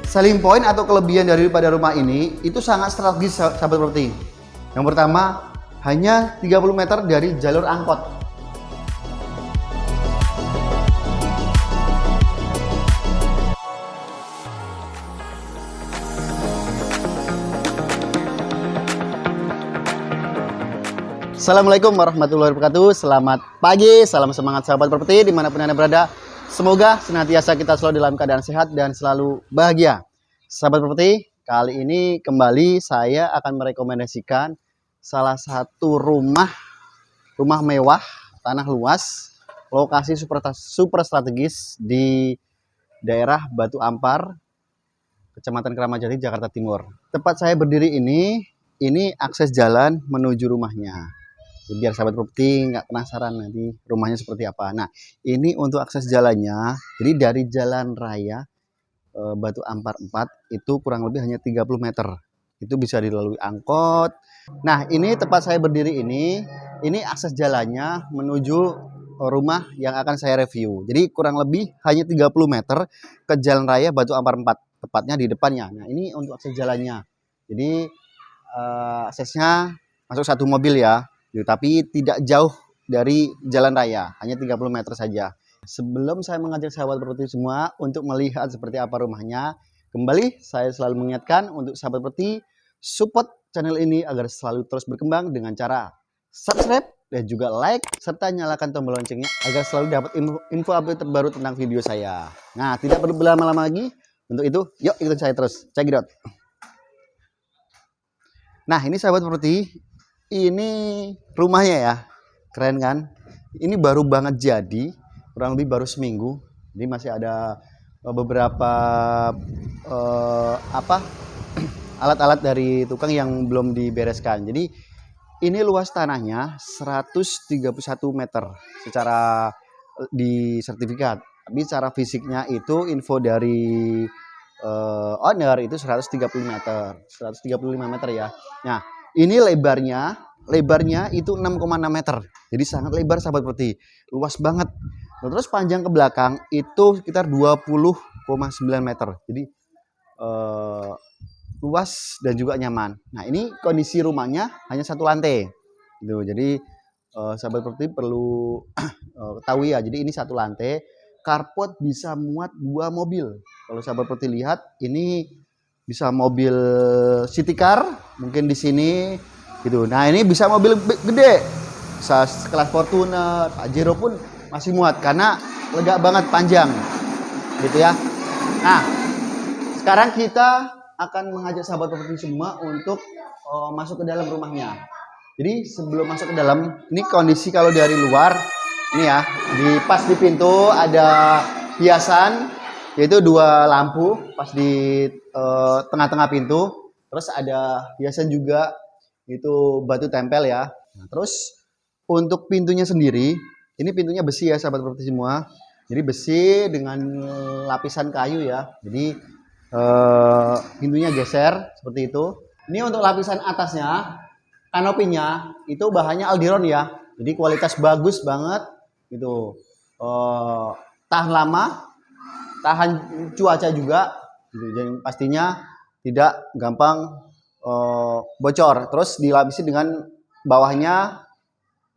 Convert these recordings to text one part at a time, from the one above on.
selling point atau kelebihan daripada rumah ini itu sangat strategis sahabat properti. Yang pertama, hanya 30 meter dari jalur angkot. Assalamualaikum warahmatullahi wabarakatuh. Selamat pagi, salam semangat sahabat properti dimanapun Anda berada. Semoga senantiasa kita selalu dalam keadaan sehat dan selalu bahagia. Sahabat properti, kali ini kembali saya akan merekomendasikan salah satu rumah mewah, tanah luas, lokasi super strategis di daerah Batu Ampar, Kecamatan Kramat Jati, Jakarta Timur. Tempat saya berdiri ini akses jalan menuju rumahnya. Biar sahabat properti nggak penasaran nanti rumahnya seperti apa. Nah, ini untuk akses jalannya. Jadi dari jalan raya Batu Ampar 4 itu kurang lebih hanya 30 meter. Itu bisa dilalui angkot. Nah, ini tempat saya berdiri ini akses jalannya menuju rumah yang akan saya review. Jadi kurang lebih hanya 30 meter ke jalan raya Batu Ampar 4, tepatnya di depannya. Nah, ini untuk akses jalannya. Jadi aksesnya masuk satu mobil ya. Tapi tidak jauh dari jalan raya, hanya 30 meter saja. Sebelum saya mengajak sahabat properti semua untuk melihat seperti apa rumahnya, kembali saya selalu mengingatkan untuk sahabat properti support channel ini agar selalu terus berkembang dengan cara subscribe dan juga like serta nyalakan tombol loncengnya agar selalu dapat info update terbaru tentang video saya. Nah, tidak perlu berlama-lama lagi. Untuk itu, yuk ikutin saya terus. Check it out. Nah, ini sahabat properti. Ini rumahnya ya, keren kan? Ini baru banget jadi, kurang lebih baru seminggu. Jadi masih ada beberapa alat-alat dari tukang yang belum dibereskan. Jadi ini luas tanahnya 131 meter secara di sertifikat. Tapi secara fisiknya itu info dari owner itu 135 meter ya. Nah, ini lebarnya itu 6,6 meter. Jadi sangat lebar sahabat properti. Luas banget. Terus panjang ke belakang itu sekitar 20,9 meter. Jadi luas dan juga nyaman. Nah, ini kondisi rumahnya hanya satu lantai. Gitu. Jadi sahabat properti perlu ketahui ya. Jadi ini satu lantai. Carport bisa muat 2 mobil. Kalau sahabat properti lihat, ini bisa mobil city car, mungkin di sini gitu. Nah, ini bisa mobil gede, bisa kelas Fortuner, Pajero pun masih muat karena lega banget, panjang, gitu ya. Nah, sekarang kita akan mengajak sahabat properti semua untuk masuk ke dalam rumahnya. Jadi sebelum masuk ke dalam, ini kondisi kalau dari luar, ini ya, pas di pintu ada hiasan. Yaitu 2 lampu pas di tengah-tengah pintu. Terus ada hiasan juga, itu batu tempel ya. Nah, terus untuk pintunya sendiri, ini pintunya besi ya sahabat properti semua. Jadi besi dengan lapisan kayu ya. Jadi pintunya geser seperti itu. Ini untuk lapisan atasnya, kanopinya itu bahannya Aldiron ya. Jadi kualitas bagus banget gitu. Tahan lama, tahan cuaca juga gitu. Jadi pastinya tidak gampang bocor. Terus dilapisi dengan bawahnya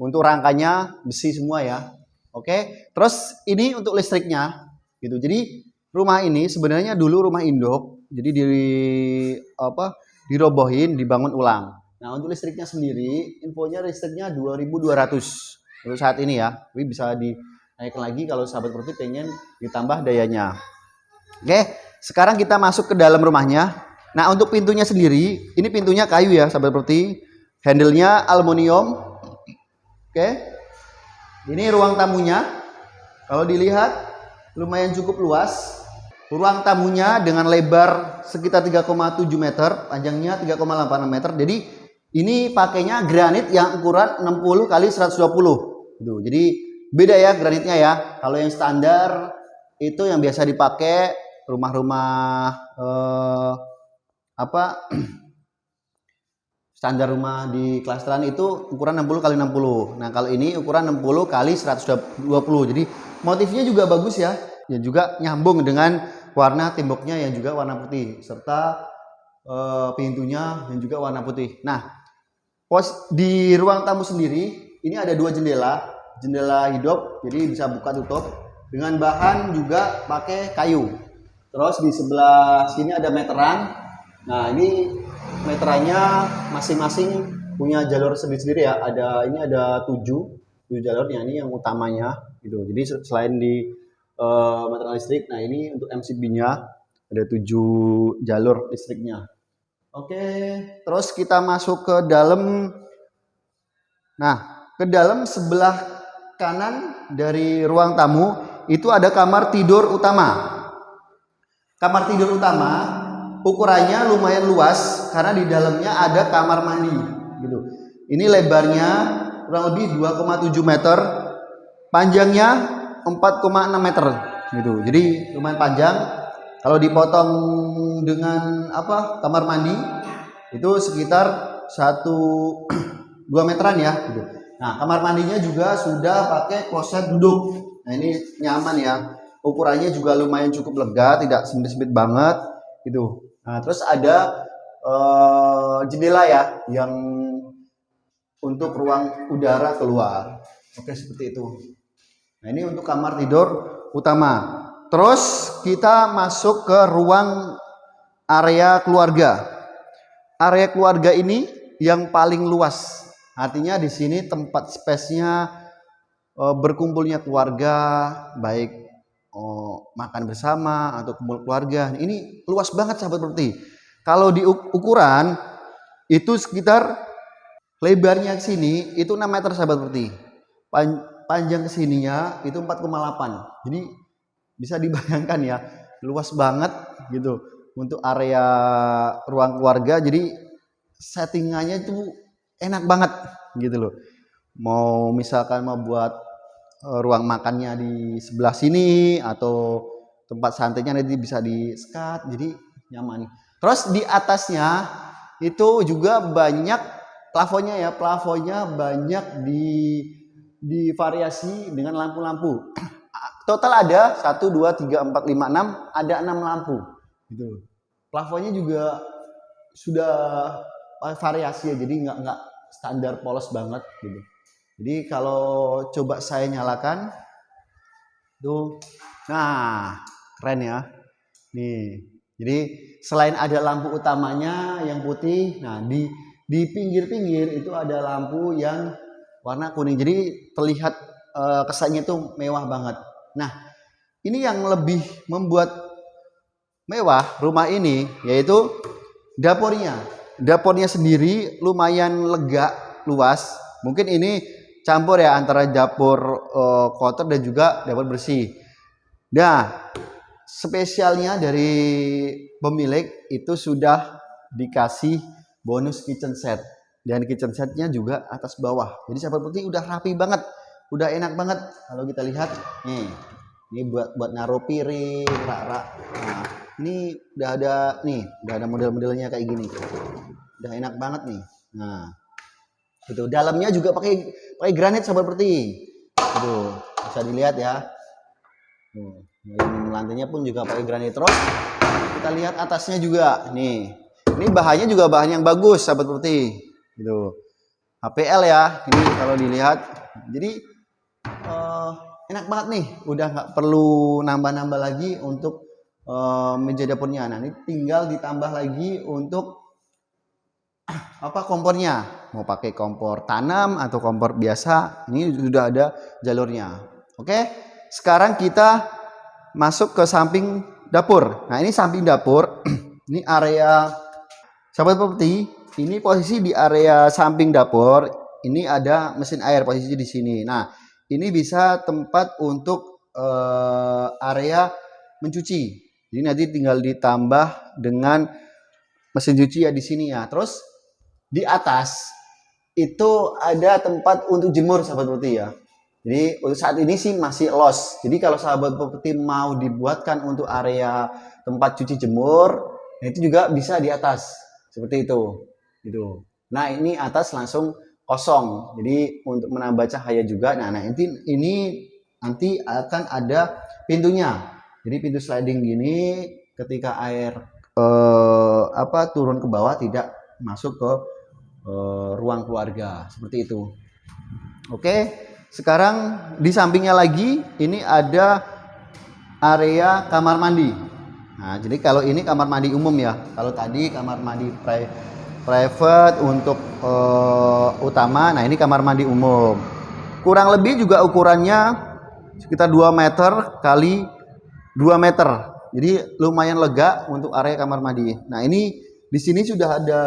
untuk rangkanya besi semua ya. Oke. Terus ini untuk listriknya gitu. Jadi rumah ini sebenarnya dulu rumah induk. Jadi dirobohin, dibangun ulang. Nah, untuk listriknya sendiri, infonya listriknya 2.200 untuk saat ini ya. Tapi bisa naikkan lagi kalau sahabat properti pengen ditambah dayanya. Oke, sekarang kita masuk ke dalam rumahnya. Nah, untuk pintunya sendiri, ini pintunya kayu ya sahabat properti. Handle-nya aluminium. Oke. Ini ruang tamunya. Kalau dilihat lumayan cukup luas. Ruang tamunya dengan lebar sekitar 3,7 meter, panjangnya 3,8 meter. Jadi ini pakainya granit yang ukuran 60 x 120. Gitu. Jadi beda ya granitnya ya. Kalau yang standar itu yang biasa dipakai rumah-rumah standar rumah di klasteran itu ukuran 60 x 60. Nah, kalau ini ukuran 60 x 120. Jadi motifnya juga bagus ya. Dan juga nyambung dengan warna temboknya yang juga warna putih serta pintunya yang juga warna putih. Nah, di ruang tamu sendiri ini ada dua jendela hidup, jadi bisa buka tutup dengan bahan juga pakai kayu. Terus di sebelah sini ada meteran. Nah, ini meterannya masing-masing punya jalur sendiri-sendiri ya. Ini ada 7 jalurnya, ini yang utamanya gitu. Jadi selain di meteran listrik, nah ini untuk MCB-nya ada 7 jalur listriknya. Oke, terus kita masuk ke dalam. Nah, ke dalam sebelah kanan dari ruang tamu itu ada kamar tidur utama. Kamar tidur utama ukurannya lumayan luas karena di dalamnya ada kamar mandi gitu. Ini lebarnya kurang lebih 2,7 meter, panjangnya 4,6 meter gitu. Jadi lumayan panjang. Kalau dipotong dengan kamar mandi itu sekitar 1-2 meteran ya gitu. Nah, kamar mandinya juga sudah pakai kloset duduk. Nah, ini nyaman ya. Ukurannya juga lumayan cukup lega, tidak sempit-sempit banget gitu. Nah, terus ada jendela ya yang untuk ruang udara keluar. Oke, seperti itu. Nah, ini untuk kamar tidur utama. Terus kita masuk ke ruang area keluarga. Area keluarga ini yang paling luas. Artinya di sini tempat space-nya berkumpulnya keluarga, baik makan bersama atau kumpul keluarga. Ini luas banget sahabat properti. Kalau di ukuran itu sekitar lebarnya ke sini itu 6 meter sahabat properti. Panjang ke sininya itu 4,8. Jadi bisa dibayangkan ya, luas banget gitu untuk area ruang keluarga. Jadi settingannya itu enak banget gitu loh. Mau misalkan mau buat ruang makannya di sebelah sini atau tempat santainya nanti bisa di sekat, jadi nyaman. Terus di atasnya itu juga banyak plafonnya ya, plafonnya banyak di variasi dengan lampu-lampu. Total ada 1, 2, 3, 4, 5, 6, ada 6 lampu gitu. Plafonnya juga sudah variasi ya, jadi nggak standar polos banget gitu. Jadi kalau coba saya nyalakan tuh, nah keren ya nih. Jadi selain ada lampu utamanya yang putih, nah di pinggir-pinggir itu ada lampu yang warna kuning, jadi terlihat kesannya tuh mewah banget. Nah, ini yang lebih membuat mewah rumah ini yaitu dapurnya. Dapurnya sendiri lumayan lega, luas. Mungkin ini campur ya antara dapur kotor dan juga dapur bersih. Nah, spesialnya dari pemilik itu sudah dikasih bonus kitchen set. Dan kitchen setnya juga atas bawah. Jadi sahabat putih udah rapi banget. Udah enak banget kalau kita lihat nih. Ini buat naruh piring, rak-rak. Nah, ini udah ada model-modelnya kayak gini. Udah enak banget nih. Nah, itu dalamnya juga pakai granit sahabat putih. Itu bisa dilihat ya. Lantainya pun juga pakai granit. Terus kita lihat atasnya juga nih. Ini bahannya juga bahan yang bagus sahabat putih. Gitu. HPL ya. Ini kalau dilihat. Jadi enak banget nih, udah nggak perlu nambah-nambah lagi untuk meja dapurnya. Nah, ini tinggal ditambah lagi untuk kompornya. Mau pakai kompor tanam atau kompor biasa, ini sudah ada jalurnya. Oke, sekarang kita masuk ke samping dapur. Nah, ini samping dapur. Ini area sahabat properti. Ini posisi di area samping dapur. Ini ada mesin air posisi di sini. Nah, ini bisa tempat untuk area mencuci. Jadi nanti tinggal ditambah dengan mesin cuci ya di sini ya. Terus di atas itu ada tempat untuk jemur sahabat properti ya. Jadi untuk saat ini sih masih los. Jadi kalau sahabat properti mau dibuatkan untuk area tempat cuci jemur, nah itu juga bisa di atas seperti itu. Gitu. Nah, ini atas langsung kosong, jadi untuk menambah cahaya juga. Nah ini nanti akan ada pintunya. Jadi pintu sliding gini ketika air turun ke bawah tidak masuk ke ruang keluarga seperti itu. Oke, sekarang di sampingnya lagi ini ada area kamar mandi. Nah, jadi kalau ini kamar mandi umum ya. Kalau tadi kamar mandi private untuk utama, nah ini kamar mandi umum. Kurang lebih juga ukurannya sekitar 2 meter kali 2 meter. Jadi lumayan lega untuk area kamar mandi. Nah, ini di sini sudah ada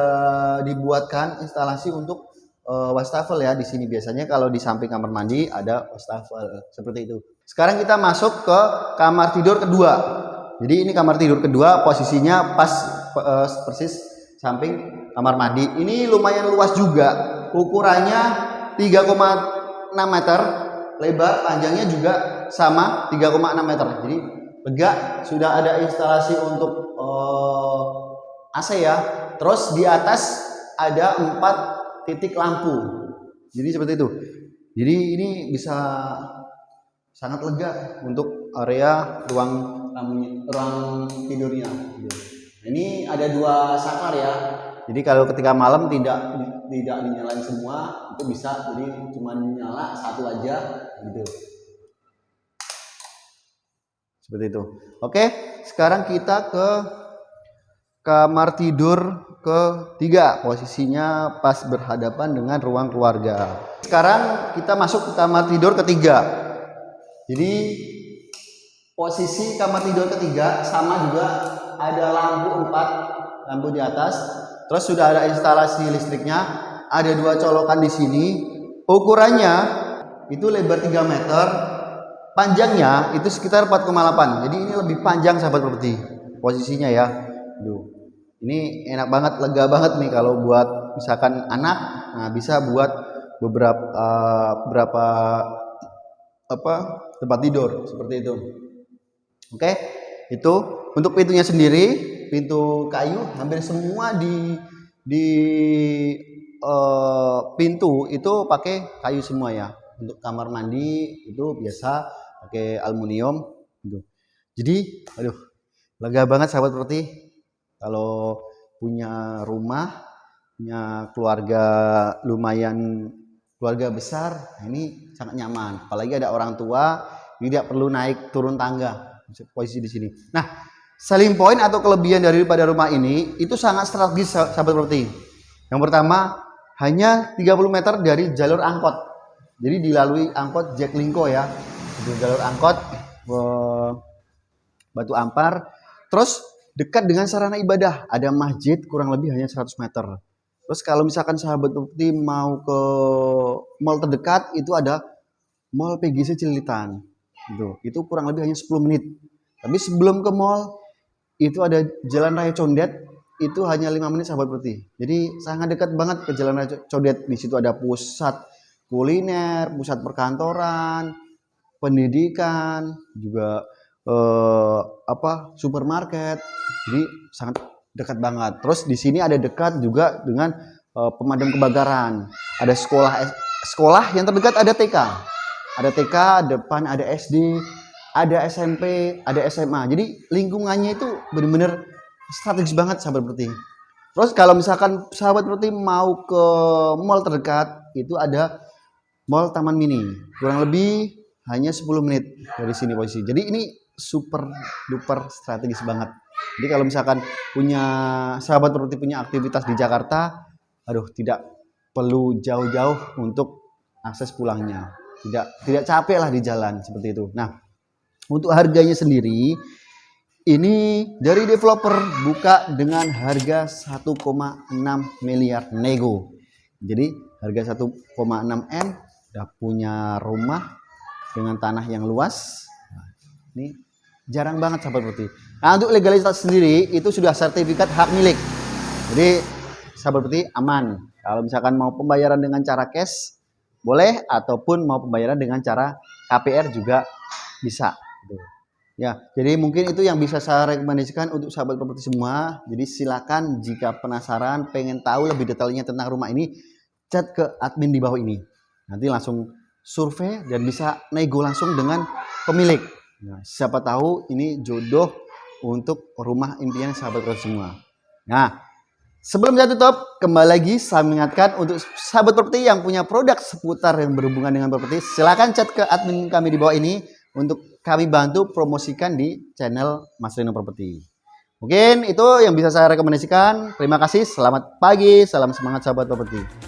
dibuatkan instalasi untuk wastafel ya. Di sini biasanya kalau di samping kamar mandi ada wastafel seperti itu. Sekarang kita masuk ke kamar tidur kedua. Jadi ini kamar tidur kedua, posisinya pas persis samping kamar mandi. Ini lumayan luas juga. Ukurannya 3,6 meter, lebar panjangnya juga sama 3,6 meter. Jadi lega, sudah ada instalasi untuk AC ya. Terus di atas ada 4 titik lampu. Jadi seperti itu. Jadi ini bisa sangat lega untuk area ruang tidurnya. Ini ada 2 saklar ya. Jadi kalau ketika malam tidak dinyalain semua, itu bisa, jadi cuma nyala satu aja gitu. Seperti itu. Oke, sekarang kita ke kamar tidur ketiga, posisinya pas berhadapan dengan ruang keluarga. Sekarang kita masuk ke kamar tidur ketiga. Jadi posisi kamar tidur ketiga sama juga, ada lampu 4 lampu di atas. Terus sudah ada instalasi listriknya, ada 2 colokan di sini. Ukurannya itu lebar 3 meter, panjangnya itu sekitar 4,8. Jadi ini lebih panjang sahabat properti posisinya ya. Ini enak banget, lega banget nih kalau buat misalkan anak, nah bisa buat beberapa tempat tidur seperti itu. Oke, itu untuk pintunya sendiri, pintu kayu, hampir semua di pintu itu pakai kayu semua ya. Untuk kamar mandi itu biasa pakai aluminium gitu. Jadi lega banget sahabat properti kalau punya rumah, punya keluarga besar, nah ini sangat nyaman. Apalagi ada orang tua, tidak perlu naik turun tangga posisi di sini. Nah, selling point atau kelebihan daripada rumah ini itu sangat strategis sahabat properti. Yang pertama, hanya 30 meter dari jalur angkot. Jadi dilalui angkot Jaklingko ya. Itu jalur angkot Batu Ampar. Terus dekat dengan sarana ibadah, ada masjid kurang lebih hanya 100 meter. Terus kalau misalkan sahabat properti mau ke mall terdekat, itu ada Mall PGC Cililitan. Itu kurang lebih hanya 10 menit. Tapi sebelum ke mall, itu ada Jalan Raya Condet, itu hanya 5 menit sahabat properti. Jadi sangat dekat banget ke Jalan Raya Condet. Di situ ada pusat kuliner, pusat perkantoran, pendidikan, juga supermarket. Jadi sangat dekat banget. Terus di sini ada dekat juga dengan pemadam kebakaran. Ada sekolah yang terdekat, ada TK. Ada TK, depan ada SD, ada SMP, ada SMA. Jadi lingkungannya itu benar-benar strategis banget sahabat properti. Terus kalau misalkan sahabat properti mau ke mall terdekat, itu ada Mall Taman Mini. Kurang lebih hanya 10 menit dari sini posisi. Jadi ini super duper strategis banget. Jadi kalau misalkan sahabat properti punya aktivitas di Jakarta, tidak perlu jauh-jauh untuk akses pulangnya. Tidak capek lah di jalan seperti itu. Nah, untuk harganya sendiri ini dari developer buka dengan harga 1,6 miliar nego. Jadi harga 1,6 M udah punya rumah dengan tanah yang luas. Ini jarang banget sahabat properti. Nah, untuk legalitas sendiri itu sudah sertifikat hak milik. Jadi sahabat properti aman. Kalau misalkan mau pembayaran dengan cara cash boleh, ataupun mau pembayaran dengan cara KPR juga bisa. Ya, jadi mungkin itu yang bisa saya rekomendasikan untuk sahabat properti semua. Jadi silakan jika penasaran, pengen tahu lebih detailnya tentang rumah ini, chat ke admin di bawah ini. Nanti langsung survei dan bisa nego langsung dengan pemilik. Nah, siapa tahu ini jodoh untuk rumah impian sahabat properti semua. Nah, sebelum saya tutup, kembali lagi saya mengingatkan untuk sahabat properti yang punya produk seputar yang berhubungan dengan properti, silakan chat ke admin kami di bawah ini untuk kami bantu promosikan di channel Mas Rino Properti. Mungkin itu yang bisa saya rekomendasikan. Terima kasih, selamat pagi, salam semangat sahabat properti.